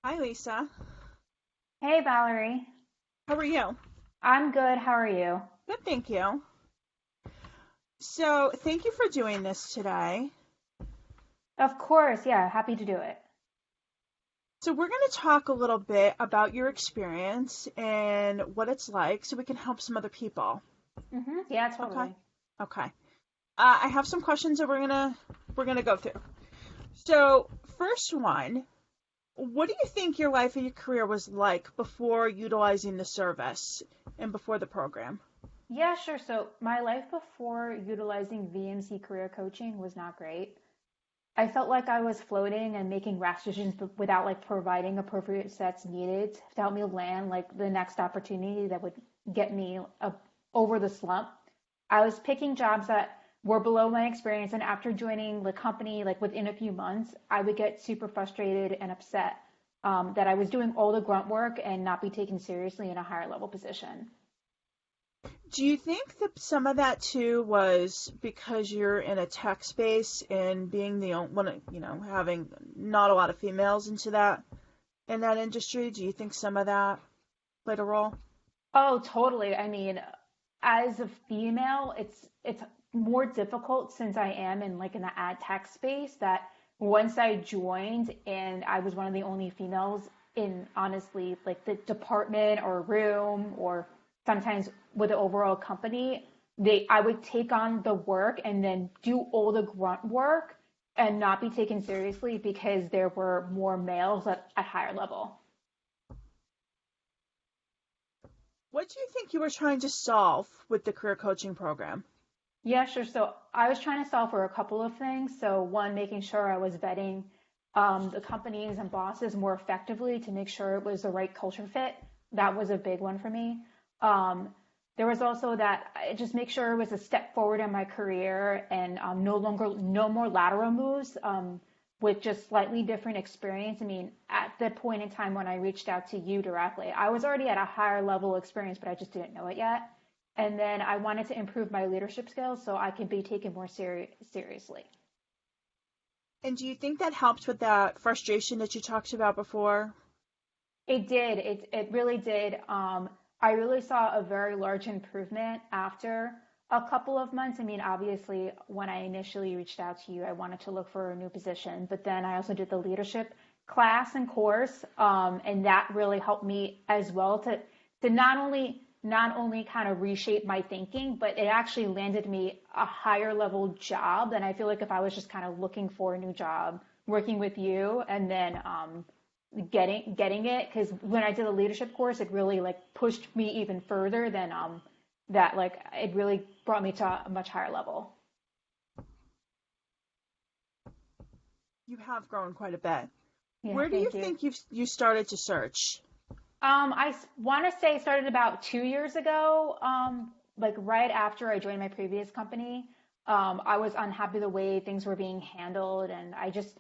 Hi, Lisa. Hey Valerie, How are you? I'm good. How are you? Good, thank you. So, thank you for doing this today. Of course, yeah, happy to do it. So, we're going to talk a little bit about your experience and what it's like so we can help some other people. Yeah, Okay? totally. Okay. I have some questions that we're going to go through. So, first one, what do you think your life and your career was like before utilizing the service and before the program? Yeah, sure. So my life before utilizing VMC career coaching was not great. I felt like I was floating and making rash decisions without providing appropriate sets needed to help me land the next opportunity that would get me over the slump. I was picking jobs that were below my experience, and after joining the company, within a few months, I would get super frustrated and upset that I was doing all the grunt work and not be taken seriously in a higher level position. Do you think that some of that too was because you're in a tech space and being the only one, having not a lot of females into that in that industry? Do you think some of that played a role? Oh, totally. I mean, as a female, it's more difficult since I am in the ad tech space that once I joined and I was one of the only females in honestly the department or room or sometimes with the overall company, they I would take on the work and then do all the grunt work and not be taken seriously because there were more males at higher level. What do you think you were trying to solve with the career coaching program? Yeah, sure. So I was trying to solve for a couple of things. So one, making sure I was vetting the companies and bosses more effectively to make sure it was the right culture fit. That was a big one for me. Um, there was also that I just make sure it was a step forward in my career and no more lateral moves with just slightly different experience. I mean, at the point in time when I reached out to you directly, I was already at a higher level experience, but I just didn't know it yet. And then I wanted to improve my leadership skills so I could be taken more seriously. And do you think that helped with that frustration that you talked about before? It did. It really did. I really saw a very large improvement after a couple of months. I mean, obviously, when I initially reached out to you, I wanted to look for a new position, but then I also did the leadership class and course, and that really helped me as well to not only kind of reshape my thinking, but it actually landed me a higher level job than I feel like if I was just kind of looking for a new job working with you and then getting it, because when I did the leadership course, it really pushed me even further than that it really brought me to a much higher level. You have grown quite a bit. Yeah, Where do you thank you. think you started to search? I want to say it started about 2 years ago, right after I joined my previous company. I was unhappy the way things were being handled, and I just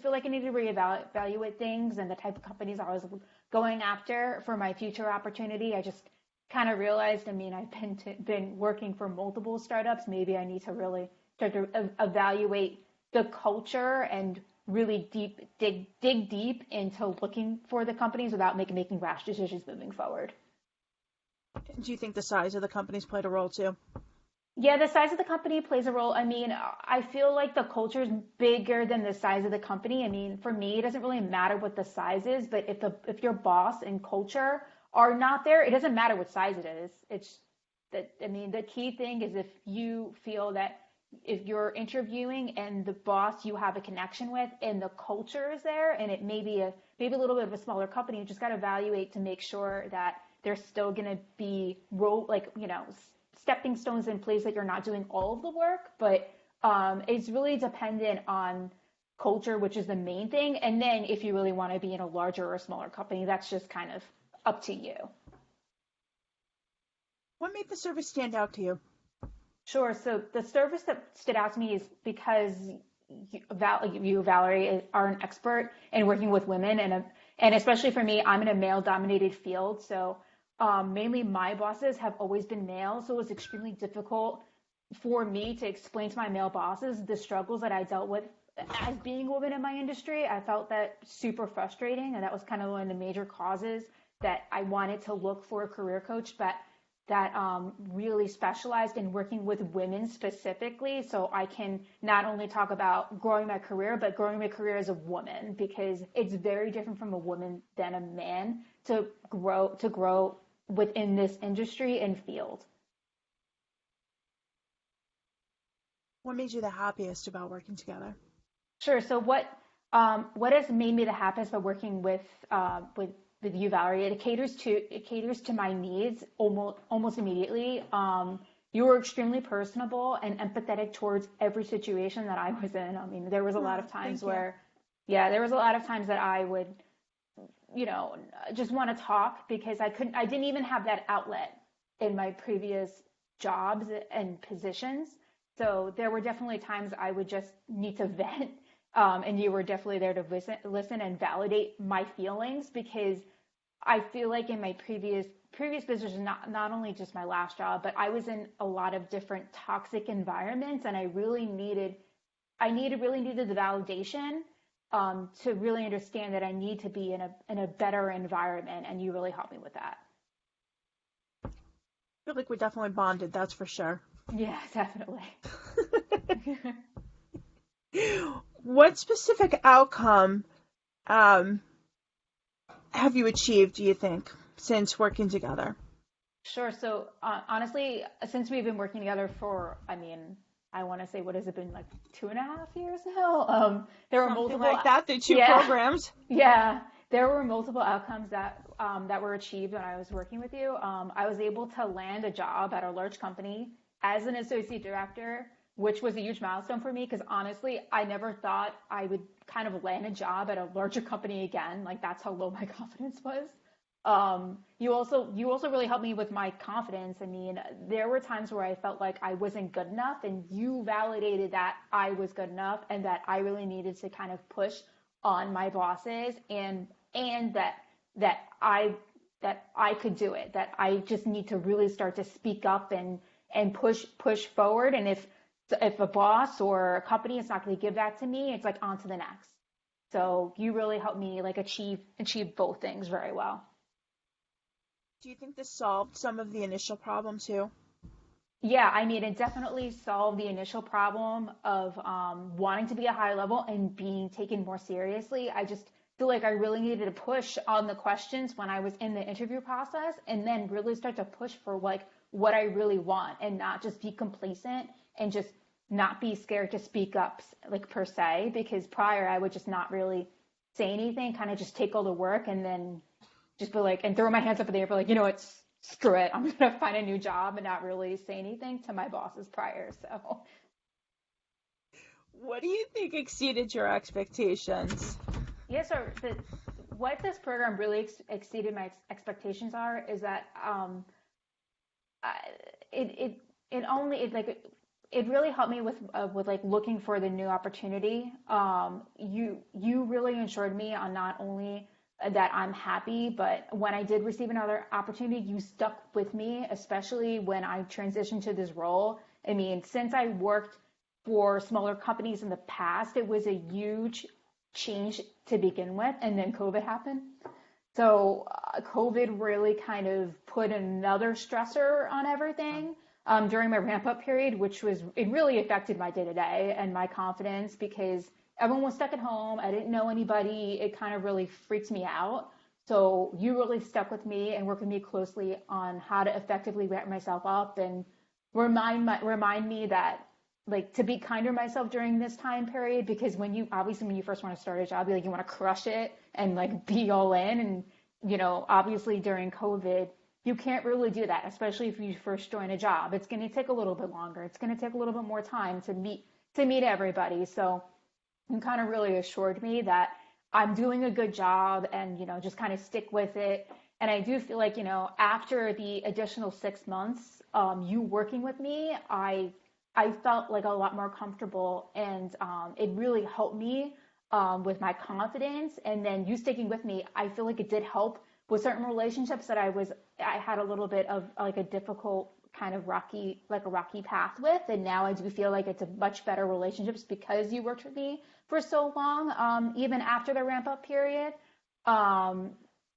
feel like I need to reevaluate things and the type of companies I was going after for my future opportunity. I just kind of realized, I mean, I've been working for multiple startups. Maybe I need to really start to evaluate the culture and really dig deep into looking for the companies without making rash decisions moving forward. Do you think the size of the companies played a role too? Yeah, the size of the company plays a role. I mean, I feel like the culture is bigger than the size of the company. I mean, for me, it doesn't really matter what the size is, but if your boss and culture are not there, it doesn't matter what size it is. It's that I mean, the key thing is if you feel that if you're interviewing and the boss you have a connection with and the culture is there and it may be a little bit of a smaller company, you just got to evaluate to make sure that there's still going to be stepping stones in place that you're not doing all of the work, but it's really dependent on culture, which is the main thing. And then if you really want to be in a larger or a smaller company, that's just kind of up to you. What made the service stand out to you? Sure. So the service that stood out to me is because Valerie, are an expert in working with women, and especially for me, I'm in a male-dominated field. So mainly my bosses have always been male, so it was extremely difficult for me to explain to my male bosses the struggles that I dealt with as being a woman in my industry, I felt that super frustrating, and that was kind of one of the major causes that I wanted to look for a career coach, but that really specialized in working with women specifically, so I can not only talk about growing my career, but growing my career as a woman, because it's very different from a woman than a man to grow within this industry and field. What made you the happiest about working together? Sure. So what has made me the happiest by working with you, Valerie? It caters to my needs almost immediately. You were extremely personable and empathetic towards every situation that I was in. I mean, there was a lot Oh, of times thank you. where, yeah, there was a lot of times that I would, you know, just want to talk because I didn't even have that outlet in my previous jobs and positions. So there were definitely times I would just need to vent, and you were definitely there to listen and validate my feelings because I feel like in my previous business, not only just my last job, but I was in a lot of different toxic environments, and I really needed the validation to really understand that I need to be in a better environment, and you really helped me with that. I feel like we definitely bonded, that's for sure. Yeah, definitely. What specific outcome um, have you achieved, do you think, since working together? Sure. So honestly, since we've been working together for, I mean, I want to say, what has it been, like 2.5 years now? There were Something multiple, like that, the two yeah, programs. yeah. There were multiple outcomes that were achieved when I was working with you. I was able to land a job at a large company as an associate director, which was a huge milestone for me because honestly, I never thought I would kind of land a job at a larger company again. Like that's how low my confidence was. You also really helped me with my confidence. I mean, there were times where I felt like I wasn't good enough, and you validated that I was good enough and that I really needed to kind of push on my bosses and that I could do it. That I just need to really start to speak up and push forward. And if a boss or a company is not going to give that to me, it's like on to the next. So you really helped me like achieve both things very well. Do you think this solved some of the initial problem too? Yeah, I mean, it definitely solved the initial problem of wanting to be a high level and being taken more seriously. I just feel like I really needed to push on the questions when I was in the interview process and then really start to push for like what I really want and not just be complacent and just not be scared to speak up like per se, because prior I would just not really say anything, kind of just take all the work and then just be like, and throw my hands up in the air, be like, it's screw it. I'm gonna find a new job and not really say anything to my bosses prior. So What do you think exceeded your expectations? yes, sir. What this program really exceeded my expectations are is that I, it only it like it really helped me with like looking for the new opportunity. You really assured me on not only that I'm happy, but when I did receive another opportunity, you stuck with me, especially when I transitioned to this role. I mean, since I worked for smaller companies in the past, it was a huge change to begin with, and then COVID happened. So COVID really kind of put another stressor on everything during my ramp up period, it really affected my day to day and my confidence because everyone was stuck at home. I didn't know anybody. It kind of really freaked me out. So you really stuck with me and worked with me closely on how to effectively ramp myself up and remind me that like to be kinder to myself during this time period because when you first want to start a job, you want to crush it and like be all in and obviously during COVID you can't really do that, especially if you first join a job. It's going to take a little bit longer. It's going to take a little bit more time to meet everybody. So you kind of really assured me that I'm doing a good job and just kind of stick with it. And I do feel like after the additional 6 months, you working with me, I felt like a lot more comfortable, and it really helped me with my confidence. And then you sticking with me, I feel like it did help with certain relationships that I had a little bit of like a difficult kind of like a rocky path with. And now I do feel like it's a much better relationships because you worked with me for so long, even after the ramp up period. Um,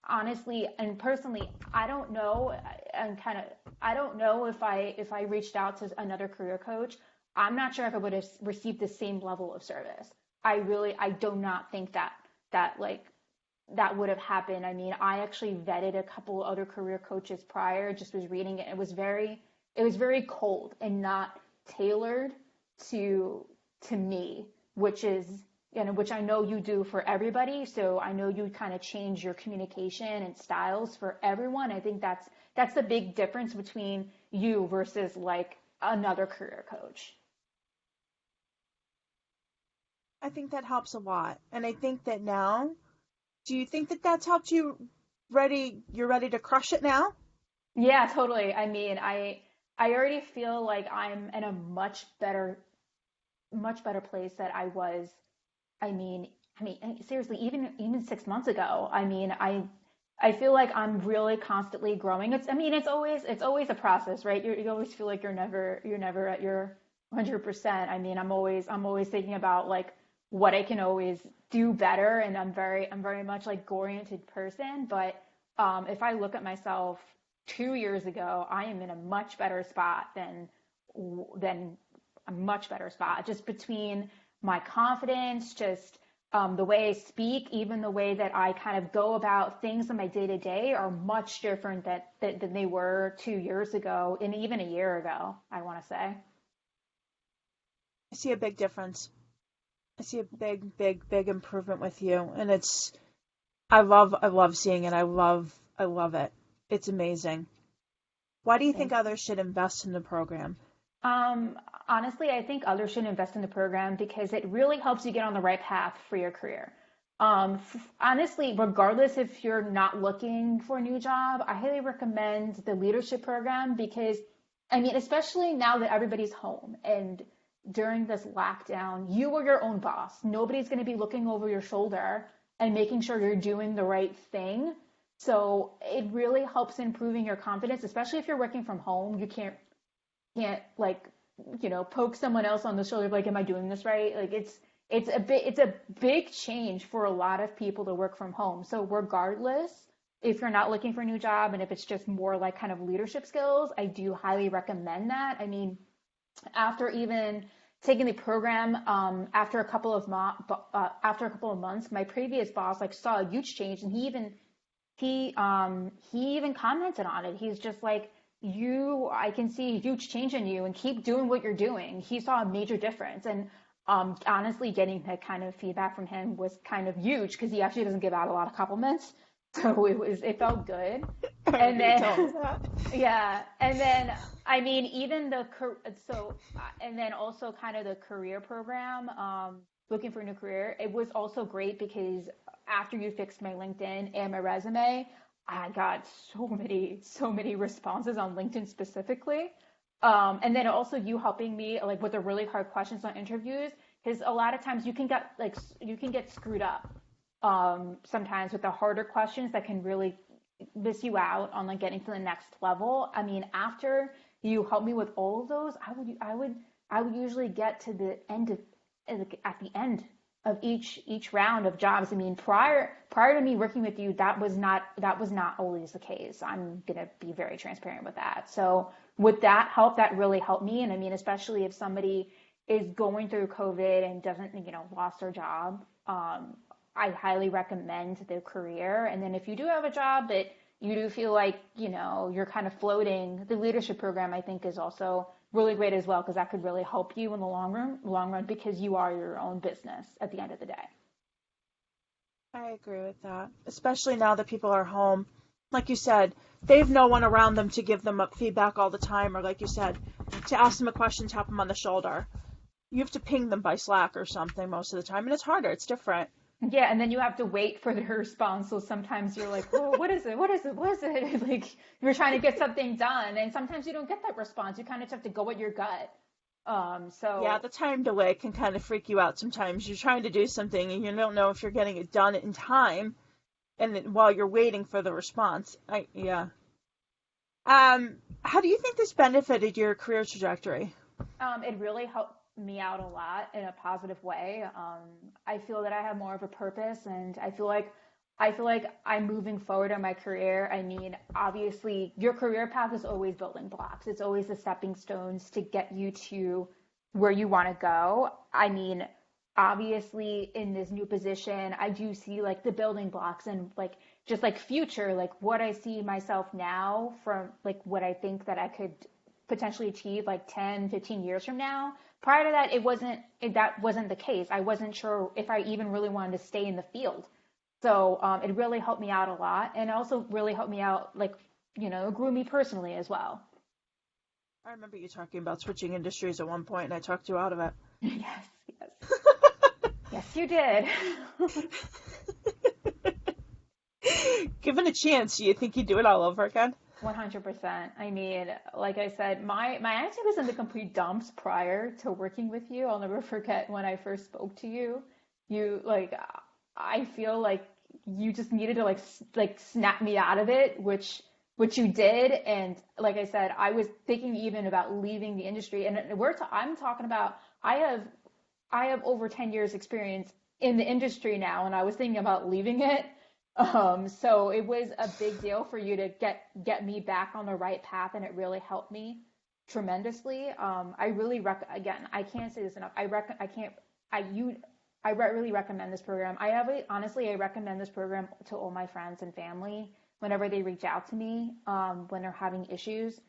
Honestly and personally, I don't know, and kind of, I don't know if I reached out to another career coach, I'm not sure if I would have received the same level of service. I do not think that like that would have happened. I mean, I actually vetted a couple other career coaches prior, just was reading it. It was very cold and not tailored to me, which is, which I know you do for everybody. So I know you kind of change your communication and styles for everyone. I think that's the big difference between you versus like another career coach. I think that helps a lot. And I think that now, do you think that that's helped you you're ready to crush it now? Yeah, totally. I mean, I already feel like I'm in a much better place that I was. I mean, seriously, even 6 months ago. I mean, I feel like I'm really constantly growing. I mean, it's always a process, right? You always feel like you're never at your 100%. I mean, I'm always thinking about like what I can always do better, and I'm very much like oriented person. But if I look at myself 2 years ago, I am in a much better spot than a much better spot, just between my confidence, just the way I speak, even the way that I kind of go about things in my day to day are much different than they were 2 years ago and even a year ago, I want to say. I see a big difference. I see a big improvement with you. And I love seeing it. I love it. It's amazing. Why do you think Thank you. others should invest in the program? Honestly, I think others should invest in the program because it really helps you get on the right path for your career. Honestly, regardless if you're not looking for a new job, I highly recommend the leadership program because, I mean, especially now that everybody's home and during this lockdown, you are your own boss. Nobody's going to be looking over your shoulder and making sure you're doing the right thing. So it really helps improving your confidence, especially if you're working from home. You can't like poke someone else on the shoulder like, am I doing this right? Like it's a big change for a lot of people to work from home. So regardless if you're not looking for a new job and if it's just more like kind of leadership skills, I do highly recommend that. I mean, after even taking the program, after a couple of months, my previous boss like saw a huge change, and he even commented on it. He's just like, I can see a huge change in you and keep doing what you're doing. He saw a major difference. And honestly, getting that kind of feedback from him was kind of huge because he actually doesn't give out a lot of compliments. So it felt good. I And remember you then, telling me that. yeah. And then, I mean, and then also kind of the career program, looking for a new career, it was also great because after you fixed my LinkedIn and my resume, I got so many responses on LinkedIn specifically. And then also you helping me like with the really hard questions on interviews, because a lot of times you can get screwed up sometimes with the harder questions that can really miss you out on like getting to the next level. I mean, after you help me with all of those, I would usually get to the end of at the end of each round of jobs. I mean, prior to me working with you, that was not always the case. I'm gonna be very transparent with that. So with that help, that really helped me. And I mean, especially if somebody is going through COVID and doesn't, lost their job, I highly recommend the career. And then if you do have a job that you do feel like, you're kind of floating, the leadership program I think is also really great as well, because that could really help you in the long run because you are your own business at the end of the day. I agree with that, especially now that people are home. Like you said, they have no one around them to give them up feedback all the time, or like you said, to ask them a question, tap them on the shoulder. You have to ping them by Slack or something most of the time, and it's harder. It's different. Yeah, and then you have to wait for their response. So sometimes you're like, oh, what is it? What is it? What is it? Like you're trying to get something done, and sometimes you don't get that response. You kind of just have to go with your gut. Yeah, So the time delay can kind of freak you out sometimes. You're trying to do something and you don't know if you're getting it done in time, and while you're waiting for the response. Yeah. How do you think this benefited your career trajectory? It really helped me out a lot in a positive way. I feel that I have more of a purpose, and I feel like I'm moving forward in my career. I mean, obviously, your career path is always building blocks. It's always the stepping stones to get you to where you want to go. I mean, obviously, in this new position, I do see like the building blocks and like just like future, like what I see myself now from like what I think that I could potentially achieve like 10, 15 years from now. Prior to that, that wasn't the case. I wasn't sure if I even really wanted to stay in the field. So it really helped me out a lot, and also really helped me out, like, grew me personally as well. I remember you talking about switching industries at one point, and I talked you out of it. Yes, yes, yes, you did. Given a chance, do you think you'd do it all over again? 100%. I mean, like I said, my attitude was in the complete dumps prior to working with you. I'll never forget when I first spoke to you. You like, I feel like you just needed to like snap me out of it, which you did. And like I said, I was thinking even about leaving the industry. And I'm talking about I have over 10 years experience in the industry now, and I was thinking about leaving it. So it was a big deal for you to get me back on the right path, and it really helped me tremendously. I really again, I can't say this enough. I can't I you really recommend this program. Honestly, I recommend this program to all my friends and family whenever they reach out to me, when they're having issues,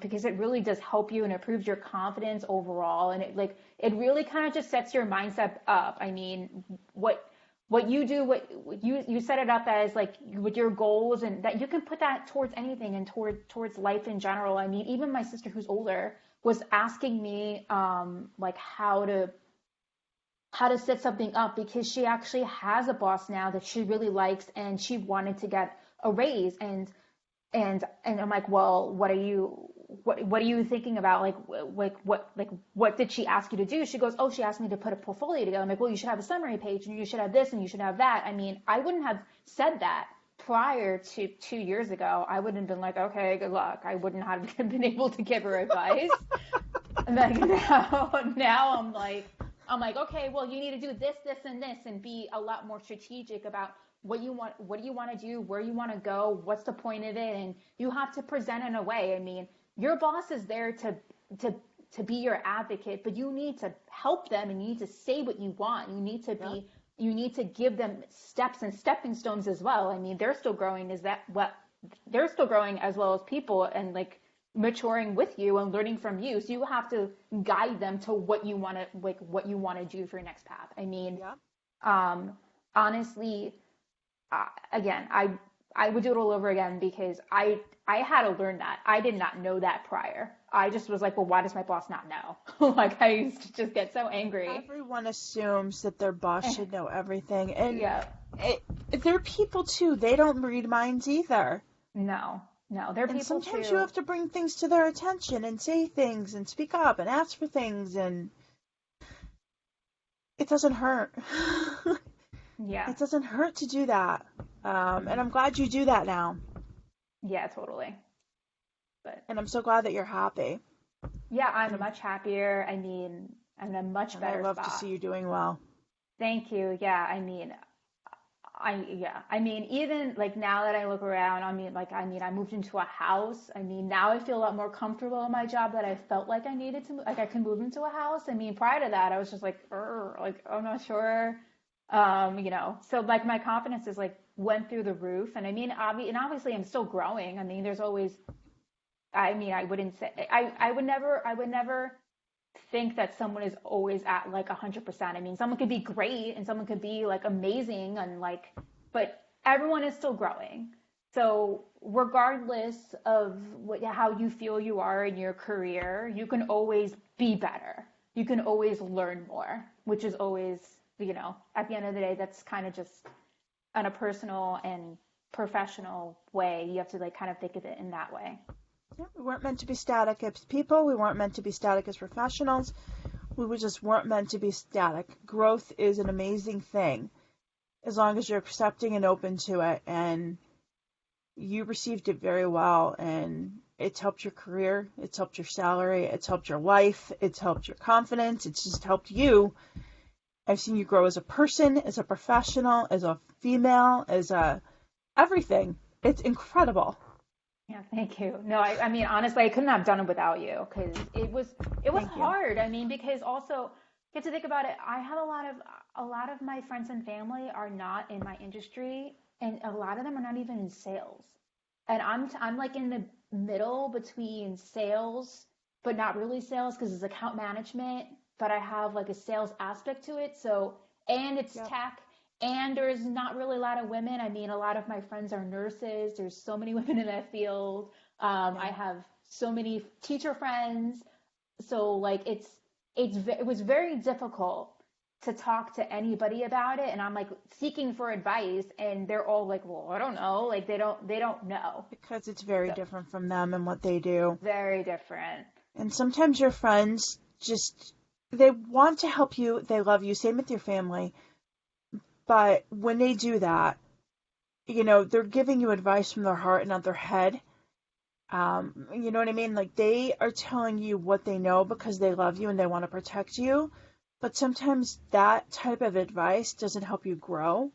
because it really does help you and improves your confidence overall. And it really kind of just sets your mindset up. I mean, what you do, what you set it up as like with your goals, and that you can put that towards anything and towards life in general. I mean, even my sister who's older was asking me, like how to set something up, because she actually has a boss now that she really likes, and she wanted to get a raise. And I'm like, well, what are you thinking about? What did she ask you to do? She goes, oh, she asked me to put a portfolio together. I'm like, well, you should have a summary page, and you should have this, and you should have that. I mean, I wouldn't have said that prior to 2 years ago. I wouldn't have been like, okay, good luck. I wouldn't have been able to give her advice. And then now I'm like, okay, well, you need to do this, this, and this, and be a lot more strategic about what do you want to do, where you want to go, what's the point of it, and you have to present in a way. I mean, your boss is there to be your advocate, but you need to help them, and you need to say what you want. You need to give them steps and stepping stones as well. I mean, they're still growing. They're still growing as well as people, and like maturing with you and learning from you. So you have to guide them to what you want to do for your next path. I mean, Yeah. honestly, again, I would do it all over again, because I had to learn that. I did not know that prior. I just was like, well, why does my boss not know? Like, I used to just get so angry. Everyone assumes that their boss should know everything, and Yeah. they're people too. They don't read minds either. No, they're And people sometimes you too. have to bring things to their attention and say things and speak up and ask for things, and it doesn't hurt. Yeah. It doesn't hurt to do that. And I'm glad you do that now. Yeah, totally. But And I'm so glad that you're happy. yeah, I'm And much happier. I mean, I'm in a much I better love to spot. see you doing well. Thank you. Yeah, I mean, even like now that I look around, I moved into a house. I mean, now I feel a lot more comfortable in my job, that I felt like I needed to, like I can move into a house. I mean, prior to that, I was just like, like I'm not sure. So like my confidence is like went through the roof. And I mean, obviously I'm still growing. I mean, there's always, I mean, I wouldn't say, I would never think that someone is always at like 100%. I mean, someone could be great and someone could be like amazing, and like, but everyone is still growing. So regardless of how you feel you are in your career, you can always be better. You can always learn more, which is always, at the end of the day, that's kind of just on a personal and professional way. You have to like kind of think of it in that way. Yeah, we weren't meant to be static as people. We weren't meant to be static as professionals. Just weren't meant to be static. Growth is an amazing thing as long as you're accepting and open to it, and you received it very well, and it's helped your career, it's helped your salary, it's helped your life, it's helped your confidence, it's just helped you. I've seen you grow as a person, as a professional, as a female, as a everything. It's incredible. Yeah, thank you. No, I mean, honestly, I couldn't have done it without you because it was Thank you. hard. I mean, because also you have to think about it. I have a lot of my friends and family are not in my industry, and a lot of them are not even in sales. And I'm like in the middle between sales, but not really sales because it's account management, but I have like a sales aspect to it. So, and it's Yep. tech, and there's not really a lot of women. I mean, a lot of my friends are nurses. There's so many women in that field. I Yeah. have so many teacher friends. So like it was very difficult to talk to anybody about it, and I'm like seeking for advice, and they're all like, well, I don't know, like they don't know. Because it's very So different from them and what they do. very different. And sometimes your friends just, they want to help you, they love you, same with your family. But when they do that, they're giving you advice from their heart and not their head. You know what I mean? Like they are telling you what they know because they love you and they want to protect you. But sometimes that type of advice doesn't help you grow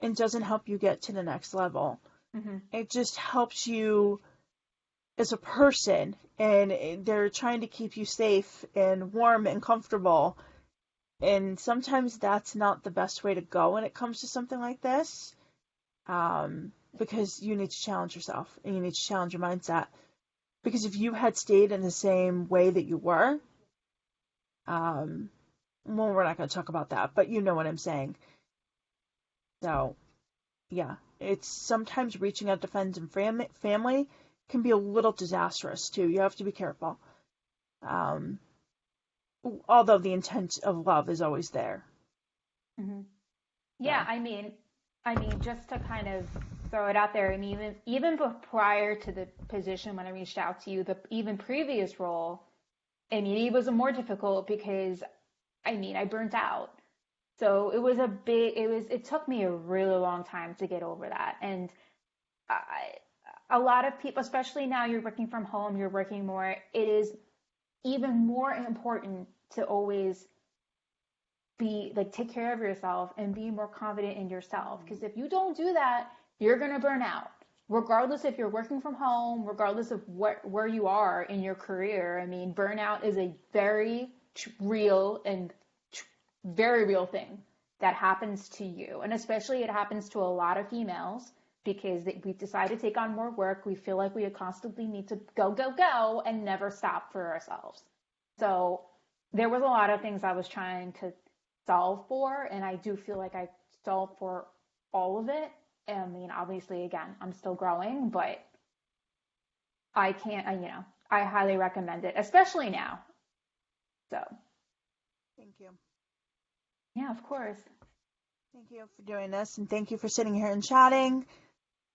and doesn't help you get to the next level. Hmm. It just helps you as a person, and they're trying to keep you safe and warm and comfortable. And sometimes that's not the best way to go when it comes to something like this, because you need to challenge yourself and you need to challenge your mindset. Because if you had stayed in the same way that you were, um, well, we're not going to talk about that, but you know what I'm saying. So, yeah, it's sometimes reaching out to friends and family can be a little disastrous too. You have to be careful. Um, although the intent of love is always there. Hmm. Yeah, So, I mean, just to kind of throw it out there, I mean, even prior to the position when I reached out to you, the even previous role, I mean, it was more difficult because I mean, I burnt out. So it took me a really long time to get over that. And I, a lot of people, especially now you're working from home, you're working more, it is even more important to always be like take care of yourself and be more confident in yourself. Because if you don't do that, you're gonna burn out. Regardless if you're working from home, regardless of where you are in your career, I mean, burnout is a very real and very real thing that happens to you. And especially it happens to a lot of females because we decide to take on more work. We feel like we constantly need to go, go, go and never stop for ourselves. So there was a lot of things I was trying to solve for, and I do feel like I solved for all of it. I mean, obviously, again, I'm still growing, but I can't, I highly recommend it, especially now. So, thank you. yeah, of course. Thank you for doing this, and thank you for sitting here and chatting.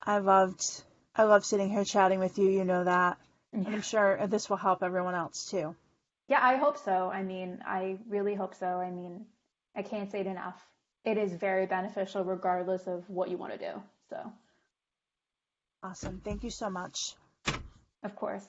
I loved, I love sitting here chatting with you. You know that, and Yeah. I'm sure this will help everyone else too. Yeah, I hope so. I mean, I really hope so. I mean, I can't say it enough. It is very beneficial regardless of what you want to do. So, Awesome. Thank you so much. of course.